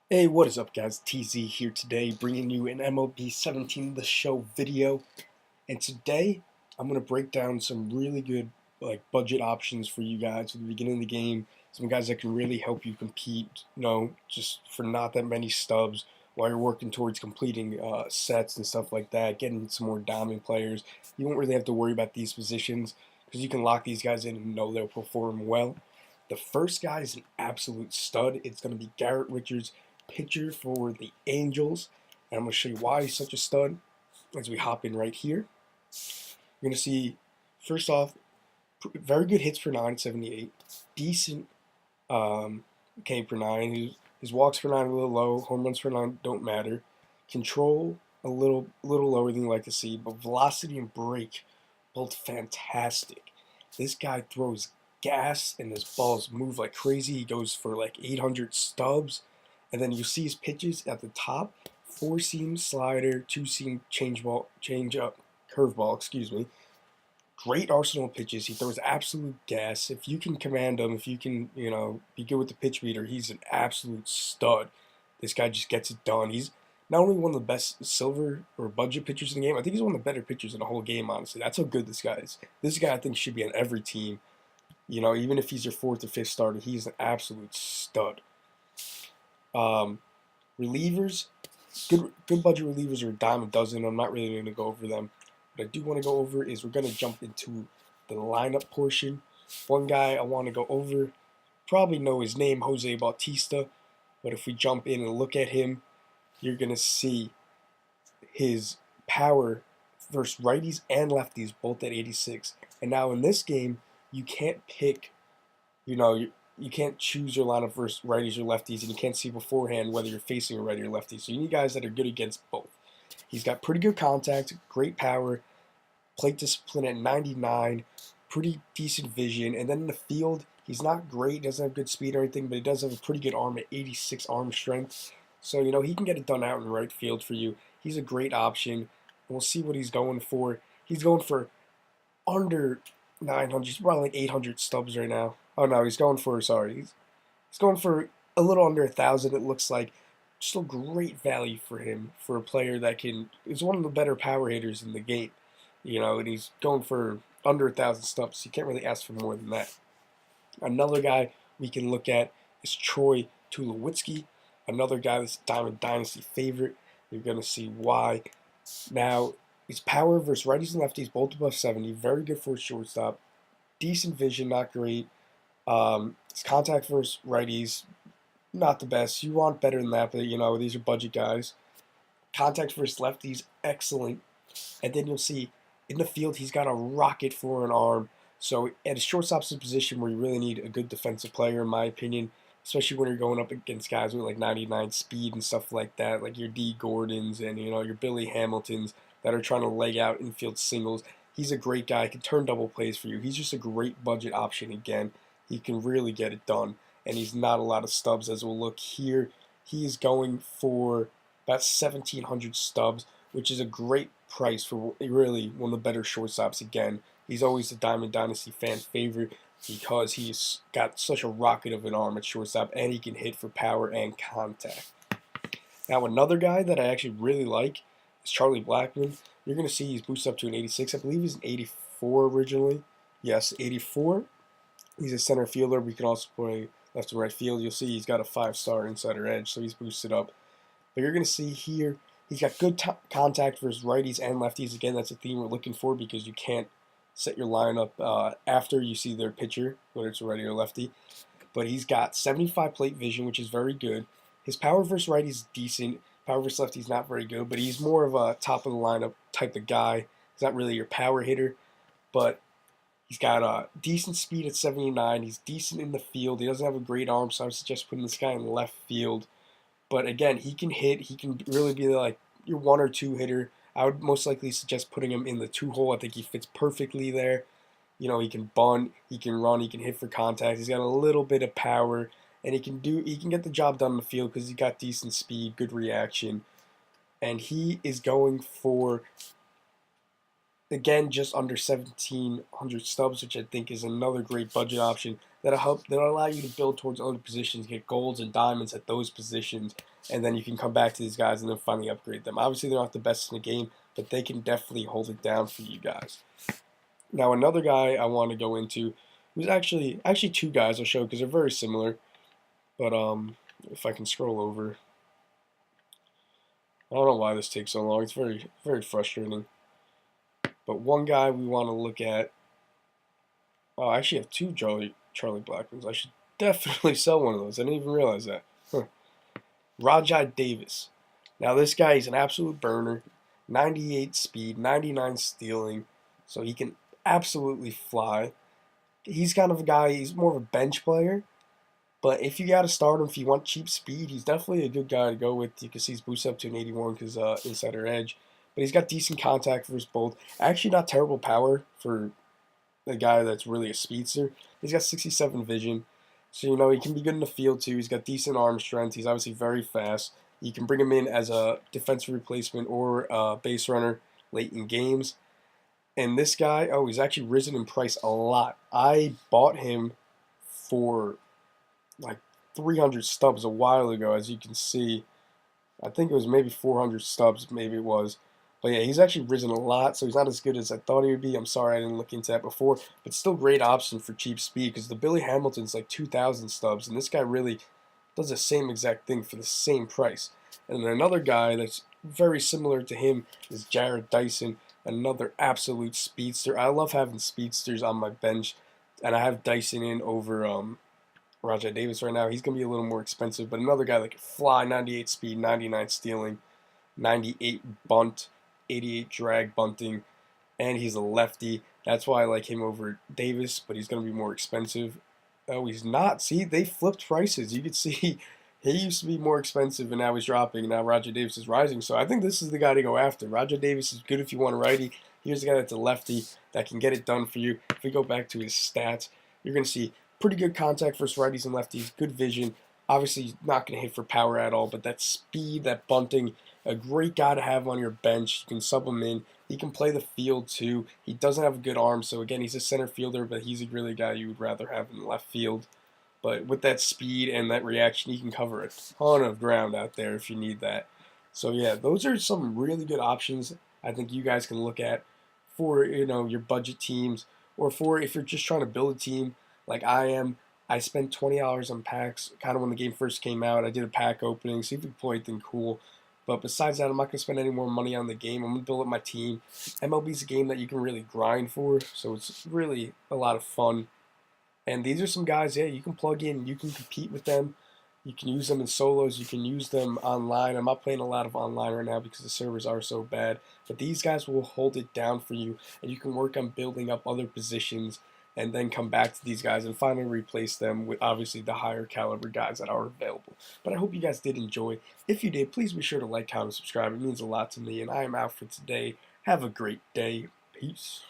Hey, what is up, guys? TZ here today, bringing you an MLB 17 The Show video. And today, I'm gonna break down some really good budget options for you guys at the beginning of the game. Some guys that can really help you compete. Just for not that many stubs while you're working towards completing sets and stuff like that. Getting some more diamond players. You won't really have to worry about these positions because you can lock these guys in and know they'll perform well. The first guy is an absolute stud. It's going to be Garrett Richards, pitcher for the Angels. And I'm going to show you why he's such a stud as we hop in right here. You're going to see, first off, very good hits per 978, decent K per 9. His walks per 9 a little low, home runs per 9 don't matter. Control a little lower than you like to see, but velocity and break both fantastic. This guy throws gas and his balls move like crazy. He goes for like 800 stubs, and then you see his pitches at the top: four seam slider, two seam change up, curveball. Excuse me. Great arsenal of pitches. He throws absolute gas. If you can command him, if you can, be good with the pitch reader, he's an absolute stud. This guy just gets it done. He's not only one of the best silver or budget pitchers in the game, I think he's one of the better pitchers in the whole game, honestly. That's how good this guy is. This guy, I think, should be on every team. Even if he's your fourth or fifth starter, he's an absolute stud. Um, Relievers, good budget relievers are a dime a dozen. I'm not really going to go over them. What I do want to go over is we're going to jump into the lineup portion. One guy I want to go over, probably know his name, Jose Bautista. But if we jump in and look at him, you're going to see his power versus righties and lefties, both at 86. And now in this game, you can't pick, you can't choose your lineup versus righties or lefties, and you can't see beforehand whether you're facing a righty or lefty. So you need guys that are good against both. He's got pretty good contact, great power, plate discipline at 99, pretty decent vision, and then in the field, he's not great, doesn't have good speed or anything, but he does have a pretty good arm at 86 arm strength. So, he can get it done out in right field for you. He's a great option. We'll see what he's going for. He's going for under 900, he's probably like 800 stubs right now. Oh no, he's going for a little under 1,000, it looks like. Still great value for him, for a player that is one of the better power hitters in the game. And he's going for under 1,000 stubs. You can't really ask for more than that. Another guy we can look at is Troy Tulowitzki, another guy that's Diamond Dynasty favorite. You're going to see why. Now, his power versus righties and lefties, both above 70, very good for a shortstop. Decent vision, not great. His contact versus righties, not the best. You want better than that, but these are budget guys. Contact versus lefties, excellent. And then you'll see in the field, he's got a rocket for an arm. So at a shortstop's position where you really need a good defensive player, in my opinion, especially when you're going up against guys with like 99 speed and stuff like that, like your D. Gordons and your Billy Hamiltons that are trying to leg out infield singles. He's a great guy. He can turn double plays for you. He's just a great budget option again. He can really get it done, and he's not a lot of stubs as we'll look here. He is going for about 1,700 stubs, which is a great price for really one of the better shortstops again. He's always a Diamond Dynasty fan favorite because he's got such a rocket of an arm at shortstop, and he can hit for power and contact. Now, another guy that I actually really like is Charlie Blackmon. You're going to see he's boosted up to an 86. I believe he's an 84 originally. Yes, 84. He's a center fielder. We can also play left and right field. You'll see he's got a 5-star insider edge, so he's boosted up. But you're going to see here he's got good contact versus righties and lefties. Again, that's a theme we're looking for because you can't set your lineup after you see their pitcher, whether it's a righty or lefty. But he's got 75 plate vision, which is very good. His power versus righty is decent. Power versus lefty is not very good, but he's more of a top of the lineup type of guy. He's not really your power hitter, but he's got a decent speed at 79. He's decent in the field. He doesn't have a great arm, so I would suggest putting this guy in left field. But again, he can hit. He can really be like your 1 or 2 hitter. I would most likely suggest putting him in the 2 hole. I think he fits perfectly there. He can bunt, he can run, he can hit for contact. He's got a little bit of power, and he can get the job done in the field because he's got decent speed, good reaction. And he is going for, again, just under 1,700 stubs, which I think is another great budget option that'll allow you to build towards other positions, get golds and diamonds at those positions, and then you can come back to these guys and then finally upgrade them. Obviously, they're not the best in the game, but they can definitely hold it down for you guys. Now, another guy I want to go into, who's actually two guys I'll show because they're very similar. But if I can scroll over, I don't know why this takes so long. It's very frustrating. But one guy we want to look at. Oh, I actually have two Charlie Blackmans. I should definitely sell one of those. I didn't even realize that. Huh. Rajai Davis. Now this guy is an absolute burner. 98 speed, 99 stealing, so he can absolutely fly. He's kind of a guy, he's more of a bench player, but if you got to start him, if you want cheap speed, he's definitely a good guy to go with. You can see he's boosted up to an 81 because insider edge, but he's got decent contact versus both. Actually, not terrible power for a guy that's really a speedster. He's got 67 vision, so you know he can be good in the field too. He's got decent arm strength. He's obviously very fast. You can bring him in as a defensive replacement or a base runner late in games. And this guy, oh, he's actually risen in price a lot. I bought him for like 300 stubs a while ago, as you can see. I think it was maybe 400 stubs, maybe it was. But yeah, he's actually risen a lot, so he's not as good as I thought he would be. I'm sorry I didn't look into that before, but still great option for cheap speed because the Billy Hamilton's like 2,000 stubs, and this guy really does the same exact thing for the same price. And then another guy that's very similar to him is Jared Dyson, another absolute speedster. I love having speedsters on my bench, and I have Dyson in over Rajai Davis right now. He's going to be a little more expensive, but another guy that can fly, 98 speed, 99 stealing, 98 bunt, 88 drag bunting, and he's a lefty. That's why I like him over Davis, but he's going to be more expensive. Oh, he's not. See, they flipped prices. You can see he used to be more expensive, and now he's dropping, and now Rajai Davis is rising. So I think this is the guy to go after. Rajai Davis is good if you want a righty. Here's a guy that's a lefty that can get it done for you. If we go back to his stats, you're going to see pretty good contact versus righties and lefties, good vision. Obviously, not going to hit for power at all, but that speed, that bunting, a great guy to have on your bench. You can sub him in. He can play the field too. He doesn't have a good arm, so again, he's a center fielder, but he's a really guy you would rather have in left field. But with that speed and that reaction, he can cover a ton of ground out there if you need that. So yeah, those are some really good options I think you guys can look at for your budget teams, or for if you're just trying to build a team like I am. I spent $20 on packs kind of when the game first came out. I did a pack opening, see if we could play anything cool. But besides that, I'm not going to spend any more money on the game. I'm going to build up my team. MLB is a game that you can really grind for, so it's really a lot of fun. And these are some guys, yeah, you can plug in. You can compete with them. You can use them in solos. You can use them online. I'm not playing a lot of online right now because the servers are so bad. But these guys will hold it down for you, and you can work on building up other positions and then come back to these guys and finally replace them with obviously the higher caliber guys that are available. But I hope you guys did enjoy. If you did, please be sure to like, comment, subscribe. It means a lot to me, and I am out for today. Have a great day. Peace.